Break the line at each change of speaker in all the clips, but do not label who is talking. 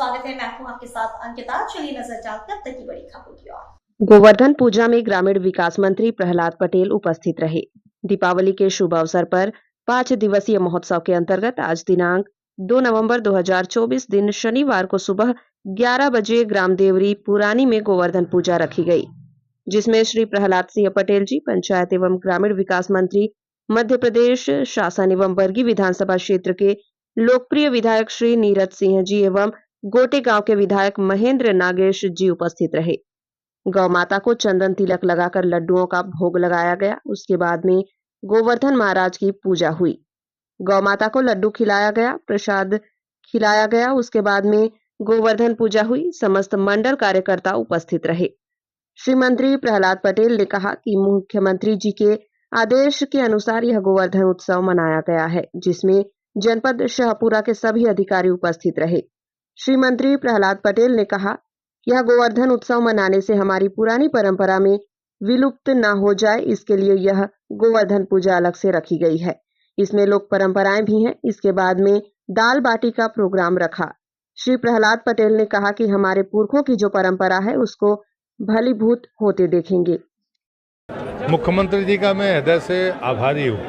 स्वागत है। मैं हूं आपके साथ अंकिता। चलिए नजर डालते हैं अब तक की बड़ी खबरों की ओर।
गोवर्धन पूजा में ग्रामीण विकास मंत्री प्रहलाद पटेल उपस्थित रहे। दीपावली के शुभ अवसर पर 5 दिवसीय महोत्सव के अंतर्गत आज दिनांक 2 नवंबर 2024 दिन शनिवार को सुबह 11 बजे ग्राम देवरी पुरानी में गोवर्धन पूजा रखी गई, जिसमें श्री प्रहलाद सिंह पटेल जी, पंचायत एवं ग्रामीण विकास मंत्री, मध्य प्रदेश शासन एवं बरगी विधानसभा क्षेत्र के लोकप्रिय विधायक श्री नीरज सिंह जी एवं गोटे गांव के विधायक महेंद्र नागेश जी उपस्थित रहे। गौ माता को चंदन तिलक लगाकर लड्डुओं का भोग लगाया गया। उसके बाद में गोवर्धन महाराज की पूजा हुई। गौ माता को लड्डू खिलाया गया, प्रसाद खिलाया गया। उसके बाद में गोवर्धन पूजा हुई। समस्त मंडल कार्यकर्ता उपस्थित रहे। श्री मंत्री प्रहलाद पटेल ने कहा कि मुख्यमंत्री जी के आदेश के अनुसार यह गोवर्धन उत्सव मनाया गया है, जिसमें जनपद शाहपुरा के सभी अधिकारी उपस्थित रहे। श्री मंत्री प्रहलाद पटेल ने कहा, यह गोवर्धन उत्सव मनाने से हमारी पुरानी परंपरा में विलुप्त न हो जाए, इसके लिए यह गोवर्धन पूजा अलग से रखी गई है। इसमें लोक परंपराएं भी हैं। इसके बाद में दाल बाटी का प्रोग्राम रखा। श्री प्रहलाद पटेल ने कहा कि हमारे पुरखों की जो परंपरा है उसको भलीभूत होते देखेंगे।
मुख्यमंत्री जी का मैं हृदय से आभारी हूँ।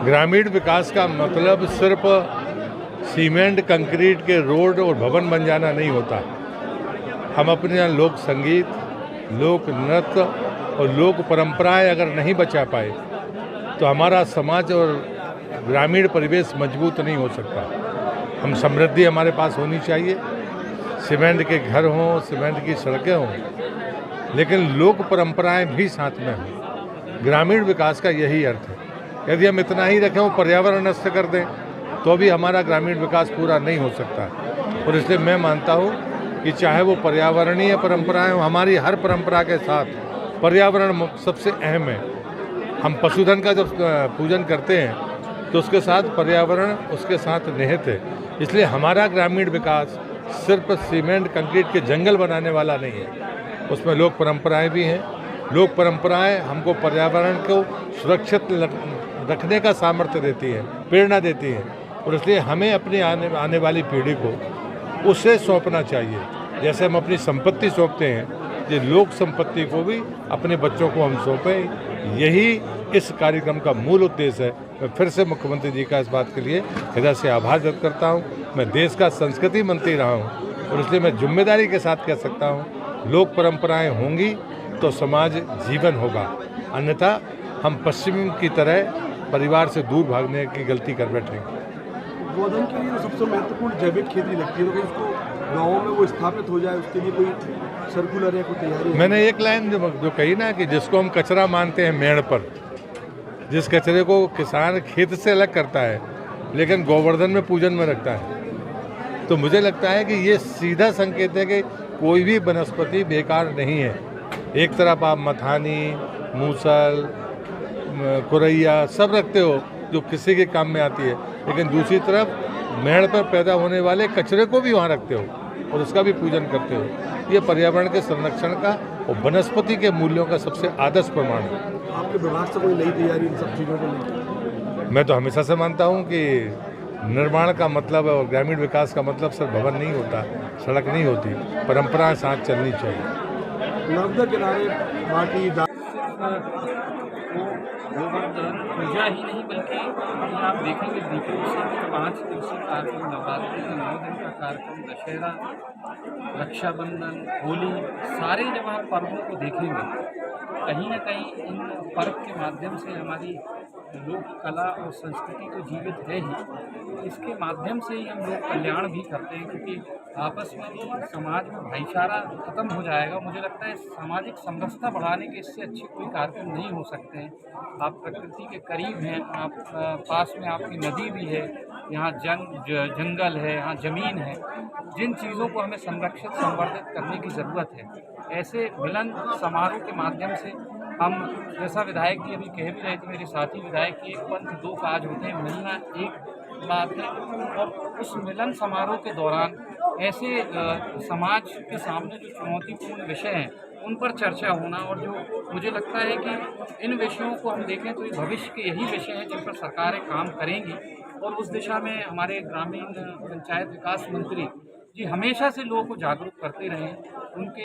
ग्रामीण विकास का मतलब सिर्फ सीमेंट कंक्रीट के रोड और भवन बन जाना नहीं होता। हम अपने यहाँ लोक संगीत, लोक नृत्य और लोक परंपराएं अगर नहीं बचा पाए तो हमारा समाज और ग्रामीण परिवेश मजबूत नहीं हो सकता। हम समृद्धि हमारे पास होनी चाहिए, सीमेंट के घर हों, सीमेंट की सड़कें हों, लेकिन लोक परंपराएं भी साथ में हों। ग्रामीण विकास का यही अर्थ है। यदि हम इतना ही रखें, वो पर्यावरण नष्ट कर दें, तो भी हमारा ग्रामीण विकास पूरा नहीं हो सकता। और इसलिए मैं मानता हूँ कि चाहे वो पर्यावरणीय परंपराएं हो, हमारी हर परंपरा के साथ पर्यावरण सबसे अहम है। हम पशुधन का जब पूजन करते हैं तो उसके साथ पर्यावरण उसके साथ निहित है। इसलिए हमारा ग्रामीण विकास सिर्फ सीमेंट कंक्रीट के जंगल बनाने वाला नहीं है, उसमें लोक परंपराएं भी हैं। लोक परंपराएं हमको पर्यावरण को सुरक्षित रखने का सामर्थ्य देती है, प्रेरणा देती है, और इसलिए हमें अपनी आने वाली पीढ़ी को उसे सौंपना चाहिए। जैसे हम अपनी संपत्ति सौंपते हैं, ये लोक संपत्ति को भी अपने बच्चों को हम सौंपें। यही इस कार्यक्रम का मूल उद्देश्य है। मैं फिर से मुख्यमंत्री जी का इस बात के लिए हृदय से आभार व्यक्त करता हूँ। मैं देश का संस्कृति मंत्री रहा हूँ और इसलिए मैं जिम्मेदारी के साथ कह सकता हूँ, लोक परंपराएं होंगी तो समाज जीवन होगा, अन्यथा हम पश्चिम की तरह परिवार से दूर भागने की गलती कर बैठेंगे।
गोवर्धन के लिए सबसे महत्वपूर्ण जैविक खेती लगती है, तो उसको गाँवों में वो स्थापित हो जाए, उसके लिए कोई सर्कुलर है, कोई तैयारी है?
मैंने एक लाइन जो कही ना कि जिसको हम कचरा मानते हैं मेड़ पर, जिस कचरे को किसान खेत से अलग करता है लेकिन गोवर्धन में पूजन में रखता है, तो मुझे लगता है कि ये सीधा संकेत है कि कोई भी वनस्पति बेकार नहीं है। एक तरफ आप मथानी, मूसल, कुरैया सब रखते हो जो किसी के काम में आती है, लेकिन दूसरी तरफ मेड़ पर पैदा होने वाले कचरे को भी वहाँ रखते हो और उसका भी पूजन करते हो। ये पर्यावरण के संरक्षण का और वनस्पति के मूल्यों का सबसे आदर्श प्रमाण है।
आपके विभाग से कोई नई तैयारी इन सब चीज़ों को लेकर?
मैं तो हमेशा से मानता हूँ कि निर्माण का मतलब और ग्रामीण विकास का मतलब सिर्फ भवन नहीं होता, सड़क नहीं होती, परंपराएं साथ चलनी चाहिए।
नर्मदा किनारे माटी
गोवर्धन पूजा ही नहीं बल्कि आप देखेंगे दीपोत्सव में 5 दिवसीय कार्यक्रम, नवरात्रि का 9 दिन का कार्यक्रम, दशहरा, रक्षाबंधन, होली, सारे जब आप पर्वों को देखेंगे, कहीं ना कहीं इन पर्व के माध्यम से हमारी लोक कला और संस्कृति तो जीवित है ही, इसके माध्यम से ही हम लोग कल्याण भी करते हैं, क्योंकि आपस में समाज में भाईचारा खत्म हो जाएगा। मुझे लगता है सामाजिक समरसता बढ़ाने के इससे अच्छे कोई कार्यक्रम नहीं हो सकते हैं। आप प्रकृति के करीब हैं, आप पास में आपकी नदी भी है, यहाँ जंगल है, यहाँ ज़मीन है, जिन चीज़ों को हमें संरक्षित संवर्धित करने की ज़रूरत है। ऐसे मिलन समारोह के माध्यम से हम, जैसा विधायक जी अभी कह भी रहे थे, मेरे साथी विधायक, की एक पंथ दो काज होते हैं, मिलना एक बात है, और उस मिलन समारोह के दौरान ऐसे समाज के सामने जो चुनौतीपूर्ण विषय हैं उन पर चर्चा होना, और जो मुझे लगता है कि इन विषयों को हम देखें तो भविष्य के यही विषय हैं जिन पर सरकारें काम करेंगी। और उस दिशा में हमारे ग्रामीण पंचायत विकास मंत्री जी हमेशा से लोगों को जागरूक करते रहे हैं। उनके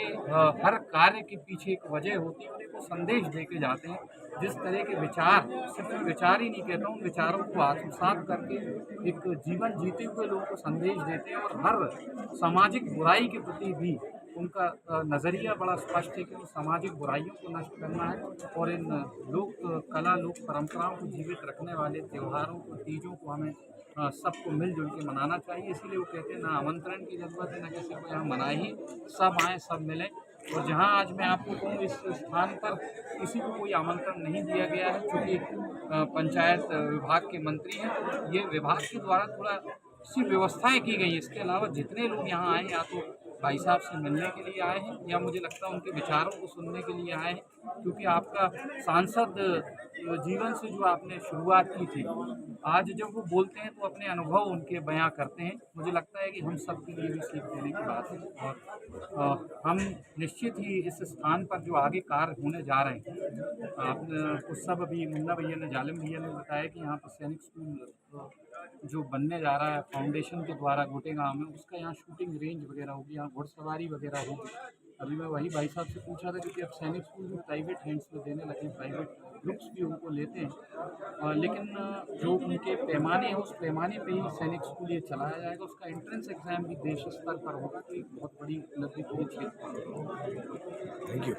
हर कार्य के पीछे एक वजह होती है, उन्हें वो संदेश दे के जाते हैं। जिस तरह के विचार, सिर्फ मैं विचार ही नहीं कहता हूँ, उन विचारों को आत्मसात करके एक जीवन जीते हुए लोगों को संदेश देते हैं। और हर सामाजिक बुराई के प्रति भी उनका नज़रिया बड़ा स्पष्ट है कि वो सामाजिक बुराइयों को नष्ट करना है और इन लोक कला, लोक परंपराओं को जीवित रखने वाले त्योहारों को, तीजों को हमें सबको मिलजुल के मनाना चाहिए। इसीलिए वो कहते हैं ना आमंत्रण की ज़रूरत है, ना किसी को यहाँ मनाए ही, सब आएँ, सब मिलें। और जहाँ आज मैं आपको कहूँ इस स्थान पर किसी को कोई आमंत्रण नहीं दिया गया है, क्योंकि पंचायत विभाग के मंत्री हैं, तो ये विभाग के द्वारा थोड़ा सी व्यवस्थाएं की गई हैं। इसके अलावा जितने लोग यहाँ आए, या तो भाई साहब से मिलने के लिए आए हैं, या मुझे लगता है उनके विचारों को सुनने के लिए आए हैं, क्योंकि आपका सांसद जीवन से जो आपने शुरुआत की थी, आज जब वो बोलते हैं तो अपने अनुभव उनके बयां करते हैं। मुझे लगता है कि हम सब के लिए भी सीख देने की बात है। और हम निश्चित ही इस स्थान पर जो आगे कार्य होने जा रहे हैं, आपने सब अभी मुन्ना भैया ने, जालिम भैया ने बताया कि यहाँ पर सैनिक स्कूल जो बनने जा रहा है फाउंडेशन के द्वारा गोटे गाँव में, उसका यहाँ शूटिंग रेंज वगैरह होगी, यहाँ घुड़सवारी वगैरह होगी। अभी मैं वही भाई साहब से पूछा था, क्योंकि अब सैनिक स्कूल भी प्राइवेट हैंड्स में देने लगे, प्राइवेट ग्रुप्स भी उनको लेते हैं। लेकिन जो उनके पैमाने हैं, उस पैमाने पे ही सैनिक स्कूल ये चलाया जाएगा। उसका एंट्रेंस एग्ज़ाम भी देश स्तर पर होगा, तो एक बहुत बड़ी उपलब्धि पूरे क्षेत्र में।
Thank you.